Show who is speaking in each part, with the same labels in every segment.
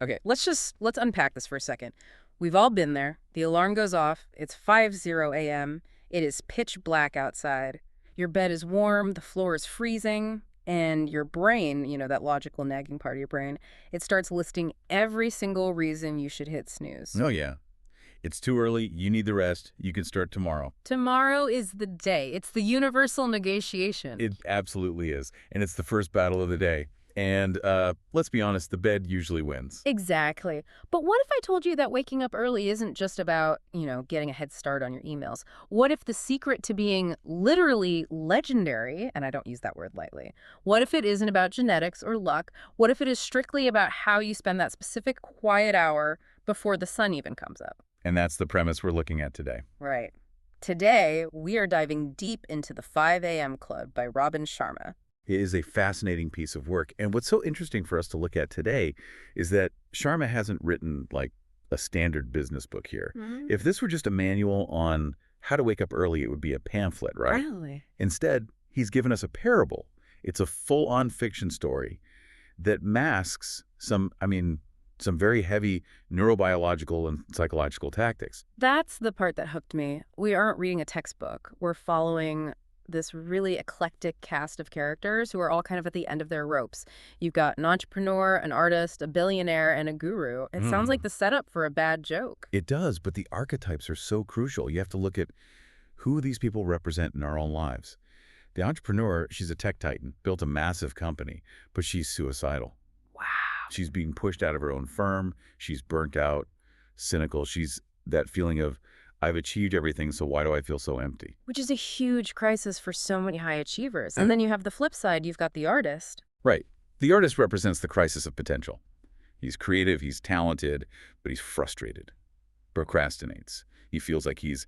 Speaker 1: Okay, let's unpack this for a second. We've all been there. The alarm goes off. It's 5:00 a.m. It is pitch black outside. Your bed is warm, the floor is freezing, and your brain, that logical nagging part of your brain, it starts listing every single reason you should hit snooze.
Speaker 2: Oh, yeah. It's too early. You need the rest. You can start tomorrow.
Speaker 1: Tomorrow is the day. It's the universal negotiation.
Speaker 2: It absolutely is. And it's the first battle of the day. And let's be honest, the bed usually wins.
Speaker 1: Exactly. But what if I told you that waking up early isn't just about, getting a head start on your emails? What if the secret to being literally legendary, and I don't use that word lightly, what if it isn't about genetics or luck? What if it is strictly about how you spend that specific quiet hour before the sun even comes up?
Speaker 2: And that's the premise we're looking at today.
Speaker 1: Right. Today, we are diving deep into the 5 a.m. Club by Robin Sharma.
Speaker 2: It is a fascinating piece of work. And what's so interesting for us to look at today is that Sharma hasn't written like a standard business book here. If this were just a manual on how to wake up early, it would be a pamphlet, right?
Speaker 1: Really?
Speaker 2: Instead, he's given us a parable. It's a full-on fiction story that masks some very heavy neurobiological and psychological tactics.
Speaker 1: That's the part that hooked me. We aren't reading a textbook. We're following this really eclectic cast of characters who are all kind of at the end of their ropes. You've got an entrepreneur, an artist, a billionaire, and a guru. It sounds like the setup for a bad joke.
Speaker 2: It does, but the archetypes are so crucial. You have to look at who these people represent in our own lives. The entrepreneur, she's a tech titan, built a massive company, but she's suicidal.
Speaker 1: Wow.
Speaker 2: She's being pushed out of her own firm. She's burnt out, cynical. She's that feeling of, I've achieved everything, so why do I feel so empty?
Speaker 1: Which is a huge crisis for so many high achievers. And then you have the flip side. You've got the artist.
Speaker 2: Right. The artist represents the crisis of potential. He's creative, he's talented, but he's frustrated, procrastinates. He feels like he's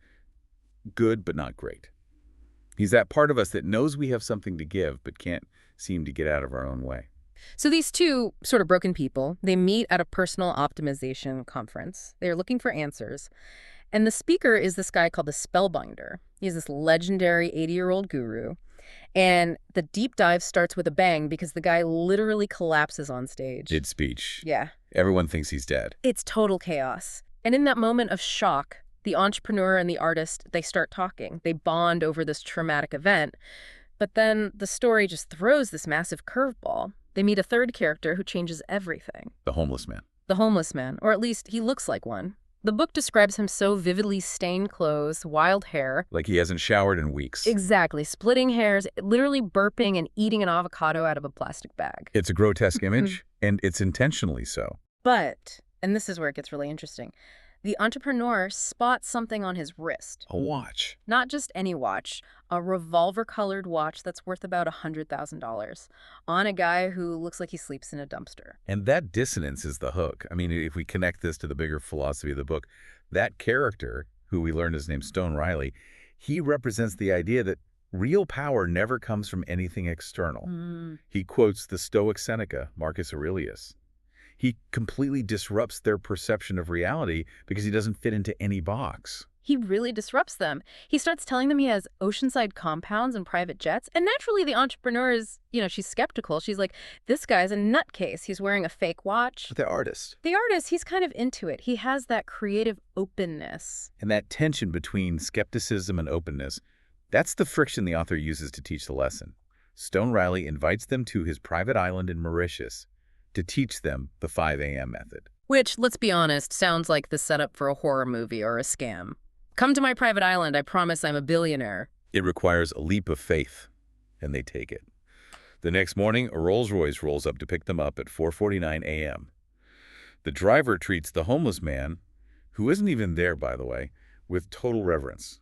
Speaker 2: good but not great. He's that part of us that knows we have something to give but can't seem to get out of our own way.
Speaker 1: So these two sort of broken people, they meet at a personal optimization conference. They're looking for answers. And the speaker is this guy called the Spellbinder. He's this legendary 80-year-old guru. And the deep dive starts with a bang because the guy literally collapses on stage.
Speaker 2: Mid-speech.
Speaker 1: Yeah.
Speaker 2: Everyone thinks he's dead.
Speaker 1: It's total chaos. And in that moment of shock, the entrepreneur and the artist, they start talking. They bond over this traumatic event. But then the story just throws this massive curveball. They meet a third character who changes everything.
Speaker 2: The homeless man.
Speaker 1: The homeless man, or at least he looks like one. The book describes him so vividly: stained clothes, wild hair.
Speaker 2: Like he hasn't showered in weeks.
Speaker 1: Exactly. Splitting hairs, literally burping and eating an avocado out of a plastic bag.
Speaker 2: It's a grotesque image, and it's intentionally so.
Speaker 1: But, and this is where it gets really interesting, the entrepreneur spots something on his wrist.
Speaker 2: A watch.
Speaker 1: Not just any watch, a revolver-colored watch that's worth about $100,000 on a guy who looks like he sleeps in a dumpster.
Speaker 2: And that dissonance is the hook. I mean, if we connect this to the bigger philosophy of the book, that character, who we learned is named Stone Riley, he represents the idea that real power never comes from anything external. He quotes the Stoic Seneca, Marcus Aurelius. He completely disrupts their perception of reality because he doesn't fit into any box.
Speaker 1: He really disrupts them. He starts telling them he has oceanside compounds and private jets. And naturally, the entrepreneur is, she's skeptical. She's like, this guy's a nutcase. He's wearing a fake watch.
Speaker 2: The artist.
Speaker 1: The artist, he's kind of into it. He has that creative openness.
Speaker 2: And that tension between skepticism and openness, that's the friction the author uses to teach the lesson. Stone Riley invites them to his private island in Mauritius to teach them the 5 a.m. method.
Speaker 1: Which, let's be honest, sounds like the setup for a horror movie or a scam. Come to my private island, I promise I'm a billionaire.
Speaker 2: It requires a leap of faith, and they take it. The next morning, a Rolls-Royce rolls up to pick them up at 4:49 a.m. The driver treats the homeless man, who isn't even there, by the way, with total reverence.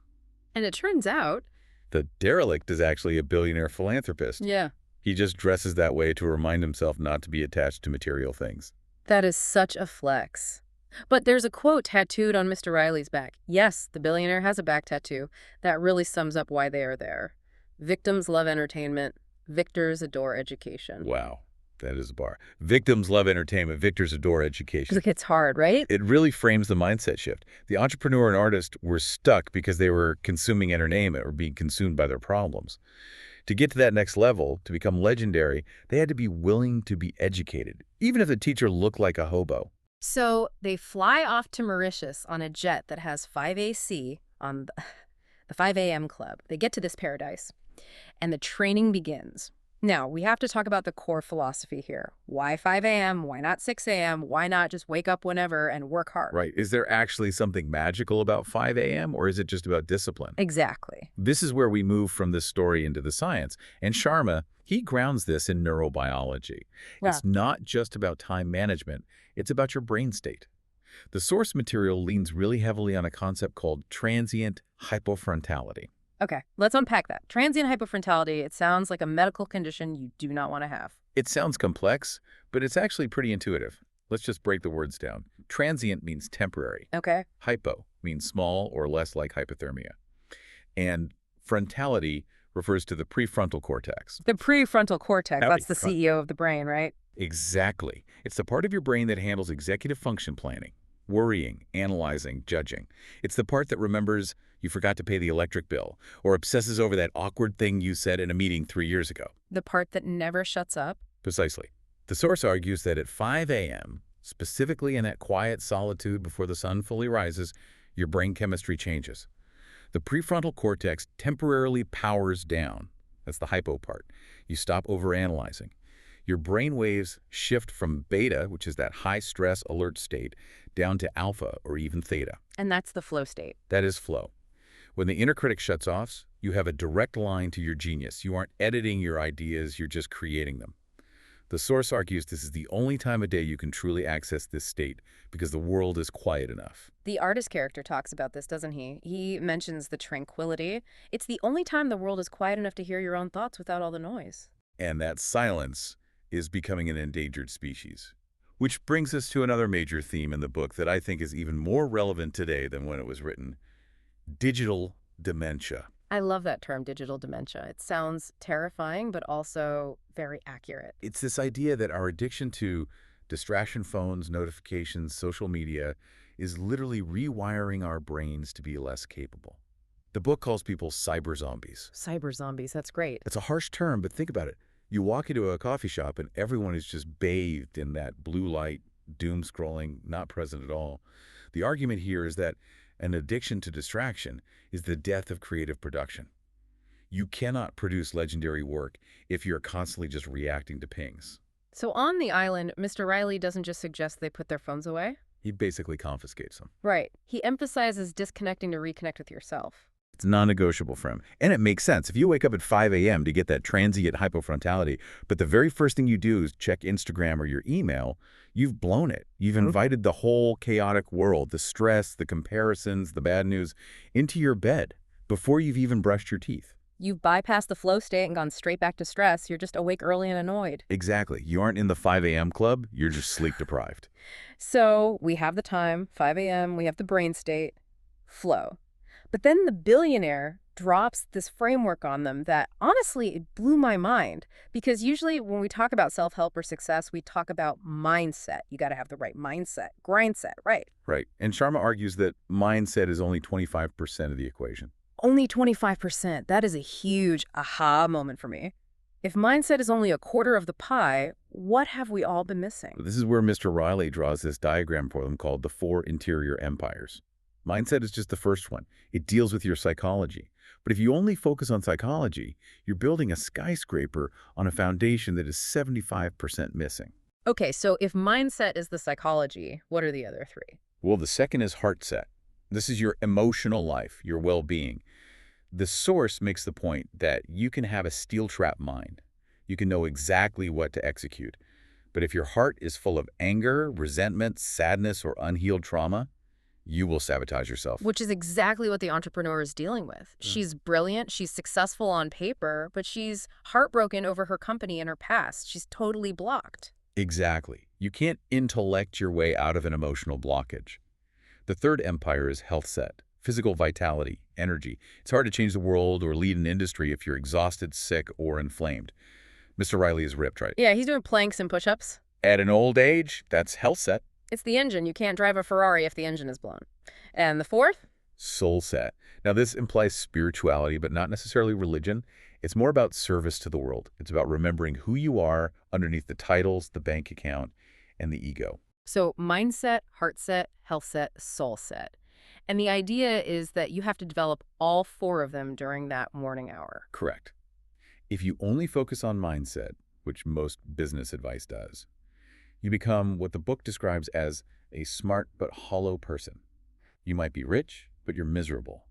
Speaker 1: And it turns out...
Speaker 2: the derelict is actually a billionaire philanthropist.
Speaker 1: Yeah.
Speaker 2: He just dresses that way to remind himself not to be attached to material things.
Speaker 1: That is such a flex. But there's a quote tattooed on Mr. Riley's back. Yes, the billionaire has a back tattoo. That really sums up why they are there. Victims love entertainment. Victors adore education.
Speaker 2: Wow, that is a bar. Victims love entertainment. Victors adore education.
Speaker 1: It's hard, right?
Speaker 2: It really frames the mindset shift. The entrepreneur and artist were stuck because they were consuming entertainment or being consumed by their problems. To get to that next level, to become legendary, they had to be willing to be educated, even if the teacher looked like a hobo.
Speaker 1: So they fly off to Mauritius on a jet that has 5AC on the 5 a.m. club. They get to this paradise, and the training begins. Now, we have to talk about the core philosophy here. Why 5 a.m.? Why not 6 a.m.? Why not just wake up whenever and work hard?
Speaker 2: Right. Is there actually something magical about 5 a.m., or is it just about discipline?
Speaker 1: Exactly.
Speaker 2: This is where we move from this story into the science. And Sharma, he grounds this in neurobiology.
Speaker 1: Yeah.
Speaker 2: It's not just about time management. It's about your brain state. The source material leans really heavily on a concept called transient hypofrontality.
Speaker 1: Okay, let's unpack that. Transient hypofrontality, it sounds like a medical condition you do not want to have.
Speaker 2: It sounds complex, but it's actually pretty intuitive. Let's just break the words down. Transient means temporary.
Speaker 1: Okay.
Speaker 2: Hypo means small or less like hypothermia. And frontality refers to the prefrontal cortex.
Speaker 1: The prefrontal cortex,
Speaker 2: Howdy.
Speaker 1: that's the CEO of the brain, right?
Speaker 2: Exactly. It's the part of your brain that handles executive function planning, worrying, analyzing, judging. It's the part that remembers you forgot to pay the electric bill or obsesses over that awkward thing you said in a meeting 3 years ago.
Speaker 1: The part that never shuts up.
Speaker 2: Precisely. The source argues that at 5 a.m., specifically in that quiet solitude before the sun fully rises, your brain chemistry changes. The prefrontal cortex temporarily powers down. That's the hypo part. You stop overanalyzing. Your brain waves shift from beta, which is that high-stress alert state, down to alpha or even theta.
Speaker 1: And that's the flow state.
Speaker 2: That is flow. When the inner critic shuts off, you have a direct line to your genius. You aren't editing your ideas, you're just creating them. The source argues this is the only time of day you can truly access this state because the world is quiet enough.
Speaker 1: The artist character talks about this, doesn't he? He mentions the tranquility. It's the only time the world is quiet enough to hear your own thoughts without all the noise.
Speaker 2: And that silence is becoming an endangered species. Which brings us to another major theme in the book that I think is even more relevant today than when it was written: digital dementia.
Speaker 1: I love that term, digital dementia. It sounds terrifying, but also very accurate.
Speaker 2: It's this idea that our addiction to distraction phones, notifications, social media is literally rewiring our brains to be less capable. The book calls people cyber zombies.
Speaker 1: Cyber zombies, that's great.
Speaker 2: It's a harsh term, but think about it. You walk into a coffee shop and everyone is just bathed in that blue light, doom scrolling, not present at all. The argument here is that an addiction to distraction is the death of creative production. You cannot produce legendary work if you're constantly just reacting to pings.
Speaker 1: So on the island, Mr. Riley doesn't just suggest they put their phones away?
Speaker 2: He basically confiscates them.
Speaker 1: Right. He emphasizes disconnecting to reconnect with yourself.
Speaker 2: It's non-negotiable for him. And it makes sense. If you wake up at 5 a.m. to get that transient hypofrontality, but the very first thing you do is check Instagram or your email, you've blown it. You've invited the whole chaotic world, the stress, the comparisons, the bad news, into your bed before you've even brushed your teeth.
Speaker 1: You've bypassed the flow state and gone straight back to stress. You're just awake early and annoyed.
Speaker 2: Exactly. You aren't in the 5 a.m. club. You're just sleep deprived.
Speaker 1: So we have the time, 5 a.m., we have the brain state, flow. But then the billionaire drops this framework on them that, honestly, it blew my mind. Because usually when we talk about self-help or success, we talk about mindset. You got to have the right mindset, grind set, right?
Speaker 2: Right. And Sharma argues that mindset is only 25% of the equation.
Speaker 1: Only 25%. That is a huge aha moment for me. If mindset is only a quarter of the pie, what have we all been missing?
Speaker 2: This is where Mr. Riley draws this diagram for them called the 4 interior empires. Mindset is just the first one. It deals with your psychology. But if you only focus on psychology, you're building a skyscraper on a foundation that is 75% missing.
Speaker 1: Okay, so if mindset is the psychology, what are the other 3?
Speaker 2: Well, the second is heart set. This is your emotional life, your well-being. The source makes the point that you can have a steel trap mind. You can know exactly what to execute. But if your heart is full of anger, resentment, sadness, or unhealed trauma, you will sabotage yourself.
Speaker 1: Which is exactly what the entrepreneur is dealing with. She's brilliant, she's successful on paper, but she's heartbroken over her company and her past. She's totally blocked.
Speaker 2: Exactly. You can't intellect your way out of an emotional blockage. The third empire is health set, physical vitality, energy. It's hard to change the world or lead an industry if you're exhausted, sick, or inflamed. Mr. Riley is ripped, right?
Speaker 1: Yeah, he's doing planks and push-ups.
Speaker 2: At an old age, that's health set.
Speaker 1: It's the engine. You can't drive a Ferrari if the engine is blown. And the fourth?
Speaker 2: Soul set. Now, this implies spirituality, but not necessarily religion. It's more about service to the world. It's about remembering who you are underneath the titles, the bank account, and the ego.
Speaker 1: So mindset, heart set, health set, soul set. And the idea is that you have to develop all four of them during that morning hour.
Speaker 2: Correct. If you only focus on mindset, which most business advice does, you become what the book describes as a smart but hollow person. You might be rich, but you're miserable.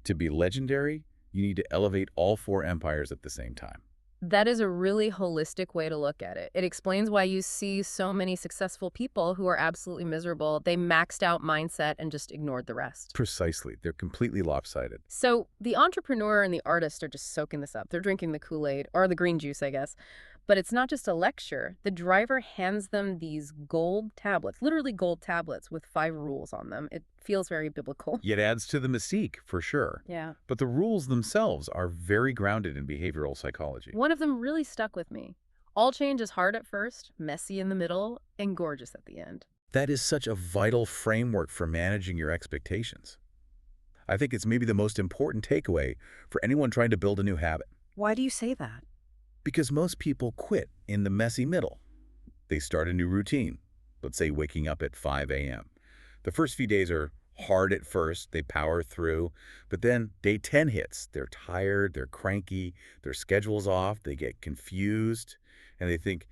Speaker 2: To be legendary, you need to elevate all four empires at the same time.
Speaker 1: That is a really holistic way to look at it. It explains why you see so many successful people who are absolutely miserable. They maxed out mindset and just ignored the rest.
Speaker 2: Precisely. They're completely lopsided.
Speaker 1: So the entrepreneur and the artist are just soaking this up. They're drinking the Kool-Aid, or the green juice, I guess. But it's not just a lecture. The driver hands them these gold tablets, literally gold tablets with 5 rules on them. It feels very biblical.
Speaker 2: It adds to the mystique, for sure.
Speaker 1: Yeah.
Speaker 2: But the rules themselves are very grounded in behavioral psychology.
Speaker 1: One of them really stuck with me. All change is hard at first, messy in the middle, and gorgeous at the end.
Speaker 2: That is such a vital framework for managing your expectations. I think it's maybe the most important takeaway for anyone trying to build a new habit.
Speaker 1: Why do you say that?
Speaker 2: Because most people quit in the messy middle. They start a new routine, let's say waking up at 5 a.m. The first few days are hard at first, they power through, but then day 10 hits. They're tired, they're cranky, their schedule's off, they get confused, and they think,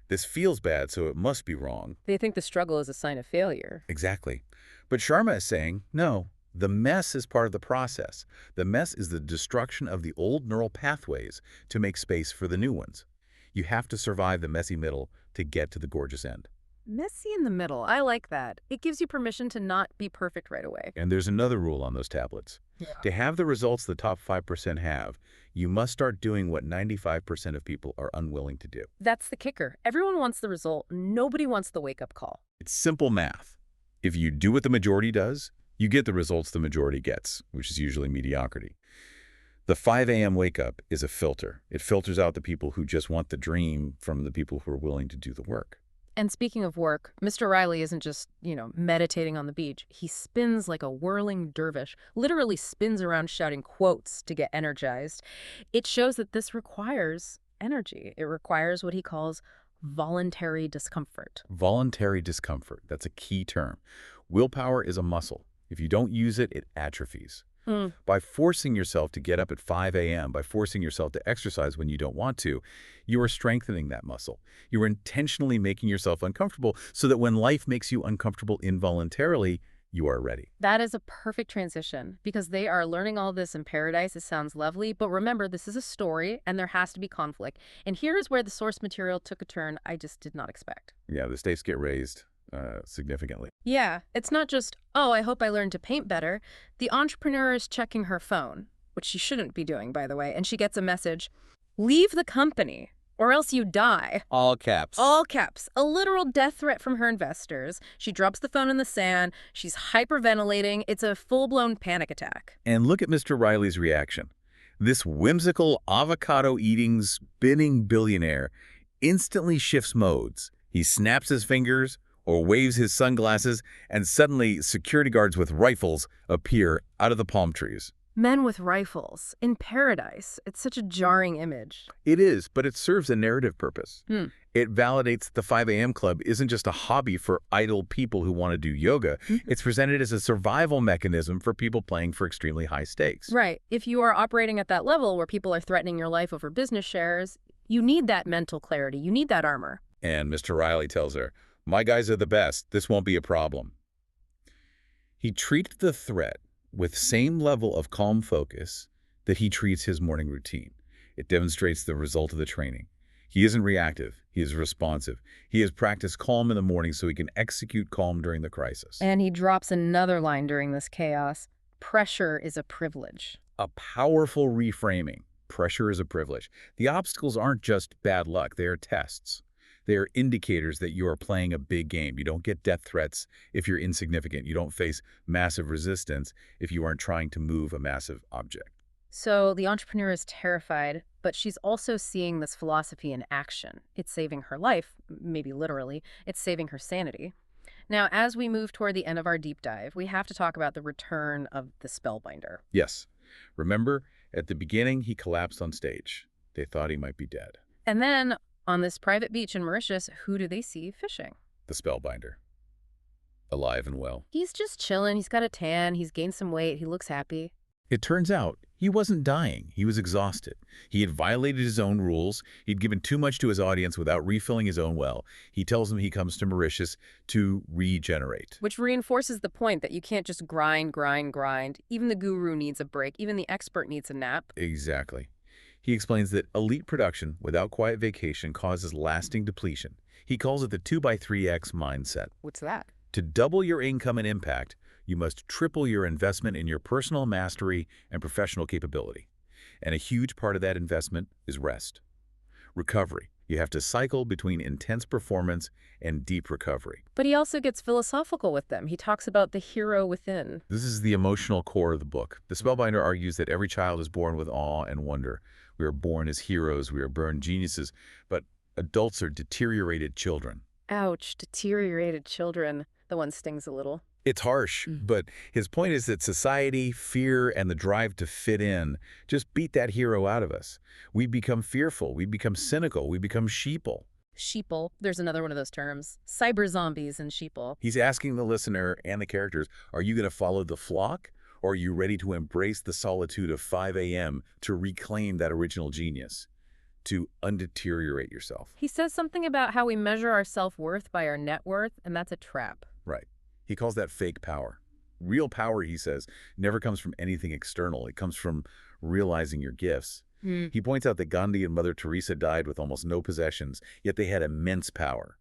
Speaker 2: this feels bad, so it must be wrong.
Speaker 1: They think the struggle is a sign of failure.
Speaker 2: Exactly. But Sharma is saying, no, the mess is part of the process. The mess is the destruction of the old neural pathways to make space for the new ones. You have to survive the messy middle to get to the gorgeous end.
Speaker 1: Messy in the middle. I like that. It gives you permission to not be perfect right away.
Speaker 2: And there's another rule on those tablets.
Speaker 1: Yeah.
Speaker 2: To have the results the top 5% have, you must start doing what 95% of people are unwilling to do.
Speaker 1: That's the kicker. Everyone wants the result. Nobody wants the wake-up call.
Speaker 2: It's simple math. If you do what the majority does, you get the results the majority gets, which is usually mediocrity. The 5 a.m. wake-up is a filter. It filters out the people who just want the dream from the people who are willing to do the work.
Speaker 1: And speaking of work, Mr. Riley isn't just, meditating on the beach. He spins like a whirling dervish, literally spins around shouting quotes to get energized. It shows that this requires energy. It requires what he calls voluntary discomfort.
Speaker 2: Voluntary discomfort, that's a key term. Willpower is a muscle. If you don't use it, it atrophies. By forcing yourself to get up at 5 a.m., by forcing yourself to exercise when you don't want to, you are strengthening that muscle. You are intentionally making yourself uncomfortable so that when life makes you uncomfortable involuntarily, you are ready.
Speaker 1: That is a perfect transition because they are learning all this in paradise. It sounds lovely, but remember, this is a story and there has to be conflict. And here is where the source material took a turn I just did not expect.
Speaker 2: Yeah, the stakes get raised significantly.
Speaker 1: Yeah, it's not just, oh, I hope I learned to paint better. The entrepreneur is checking her phone, which she shouldn't be doing, by the way, and she gets a message, leave the company or else you die.
Speaker 2: All caps.
Speaker 1: All caps. A literal death threat from her investors. She drops the phone in the sand. She's hyperventilating. It's a full-blown panic attack.
Speaker 2: And look at Mr. Riley's reaction. This whimsical, avocado-eating, spinning billionaire instantly shifts modes. He snaps his fingers or waves his sunglasses, and suddenly security guards with rifles appear out of the palm trees.
Speaker 1: Men with rifles in paradise. It's such a jarring image.
Speaker 2: It is, but it serves a narrative purpose. It validates that the 5 a.m. club isn't just a hobby for idle people who want to do yoga. It's presented as a survival mechanism for people playing for extremely high stakes.
Speaker 1: Right. If you are operating at that level where people are threatening your life over business shares, you need that mental clarity. You need that armor.
Speaker 2: And Mr. Riley tells her, my guys are the best. This won't be a problem. He treated the threat with same level of calm focus that he treats his morning routine. It demonstrates the result of the training. He isn't reactive. He is responsive. He has practiced calm in the morning so he can execute calm during the crisis.
Speaker 1: And he drops another line during this chaos. Pressure is a privilege.
Speaker 2: A powerful reframing. Pressure is a privilege. The obstacles aren't just bad luck. They are tests. They are indicators that you are playing a big game. You don't get death threats if you're insignificant. You don't face massive resistance if you aren't trying to move a massive object.
Speaker 1: So the entrepreneur is terrified, but she's also seeing this philosophy in action. It's saving her life, maybe literally. It's saving her sanity. Now, as we move toward the end of our deep dive, we have to talk about the return of the spellbinder.
Speaker 2: Yes. Remember, at the beginning, he collapsed on stage. They thought he might be dead.
Speaker 1: And then on this private beach in Mauritius, who do they see fishing?
Speaker 2: The spellbinder. alive and well.
Speaker 1: He's just chilling. He's got a tan. He's gained some weight. He looks happy.
Speaker 2: It turns out he wasn't dying. He was exhausted. He had violated his own rules. He'd given too much to his audience without refilling his own well. He tells them he comes to Mauritius to regenerate.
Speaker 1: Which reinforces the point that you can't just grind, grind, grind. Even the guru needs a break. Even the expert needs a nap.
Speaker 2: Exactly. He explains that elite production without quiet vacation causes lasting depletion. He calls it the 2x3x mindset.
Speaker 1: What's that?
Speaker 2: To double your income and impact, you must triple your investment in your personal mastery and professional capability. And a huge part of that investment is rest. Recovery. You have to cycle between intense performance and deep recovery.
Speaker 1: But he also gets philosophical with them. He talks about the hero within.
Speaker 2: This is the emotional core of the book. The Spellbinder argues that every child is born with awe and wonder. We are born as heroes, we are born geniuses, but adults are deteriorated children.
Speaker 1: Ouch, deteriorated children. The one stings a little.
Speaker 2: It's harsh, but his point is that society, fear, and the drive to fit in just beat that hero out of us. We become fearful, we become cynical, we become sheeple.
Speaker 1: Sheeple. There's another one of those terms. Cyber zombies and sheeple.
Speaker 2: He's asking the listener and the characters, are you going to follow the flock, or are you ready to embrace the solitude of 5 a.m. to reclaim that original genius, to undeteriorate yourself?
Speaker 1: He says something about how we measure our self-worth by our net worth, and that's a trap.
Speaker 2: Right. He calls that fake power. Real power, he says, never comes from anything external. It comes from realizing your gifts. He points out that Gandhi and Mother Teresa died with almost no possessions, yet they had immense power.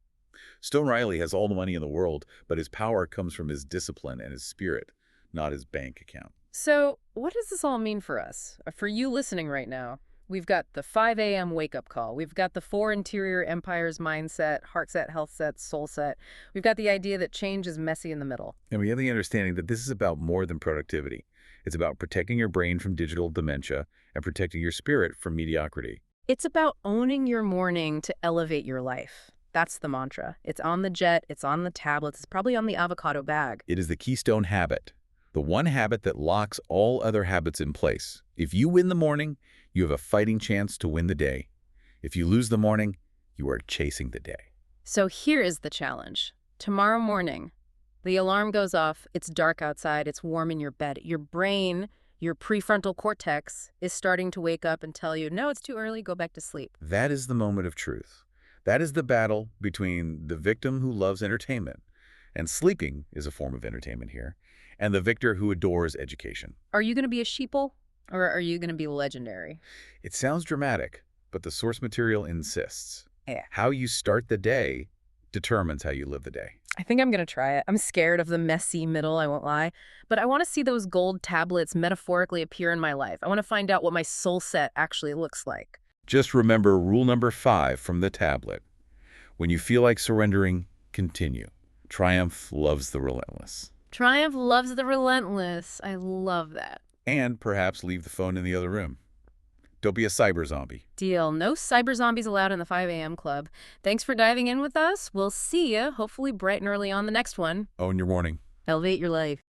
Speaker 2: Stone Riley has all the money in the world, but his power comes from his discipline and his spirit, not his bank account.
Speaker 1: So what does this all mean for us? For you listening right now? We've got the 5 a.m. wake-up call. We've got the 4 interior empires mindset, heart set, health set, soul set. We've got the idea that change is messy in the middle.
Speaker 2: And we have the understanding that this is about more than productivity. It's about protecting your brain from digital dementia and protecting your spirit from mediocrity.
Speaker 1: It's about owning your morning to elevate your life. That's the mantra. It's on the jet, it's on the tablets, it's probably on the avocado bag.
Speaker 2: It is the keystone habit, the one habit that locks all other habits in place. If you win the morning, you have a fighting chance to win the day. If you lose the morning, you are chasing the day.
Speaker 1: So here is the challenge. Tomorrow morning, the alarm goes off, it's dark outside, it's warm in your bed. Your brain, your prefrontal cortex, is starting to wake up and tell you, no, it's too early, go back to sleep.
Speaker 2: That is the moment of truth. That is the battle between the victim who loves entertainment, and sleeping is a form of entertainment here, and the victor who adores education.
Speaker 1: Are you going to be a sheeple? Or are you going to be legendary?
Speaker 2: It sounds dramatic, but the source material insists.
Speaker 1: Yeah.
Speaker 2: How you start the day determines how you live the day.
Speaker 1: I think I'm going to try it. I'm scared of the messy middle, I won't lie. But I want to see those gold tablets metaphorically appear in my life. I want to find out what my soul set actually looks like.
Speaker 2: Just remember rule number 5 from the tablet. When you feel like surrendering, continue. Triumph loves the relentless.
Speaker 1: Triumph loves the relentless. I love that.
Speaker 2: And perhaps leave the phone in the other room. Don't be a cyber zombie.
Speaker 1: Deal. No cyber zombies allowed in the 5 a.m. club. Thanks for diving in with us. We'll see you, hopefully bright and early on the next one.
Speaker 2: Own your morning.
Speaker 1: Elevate your life.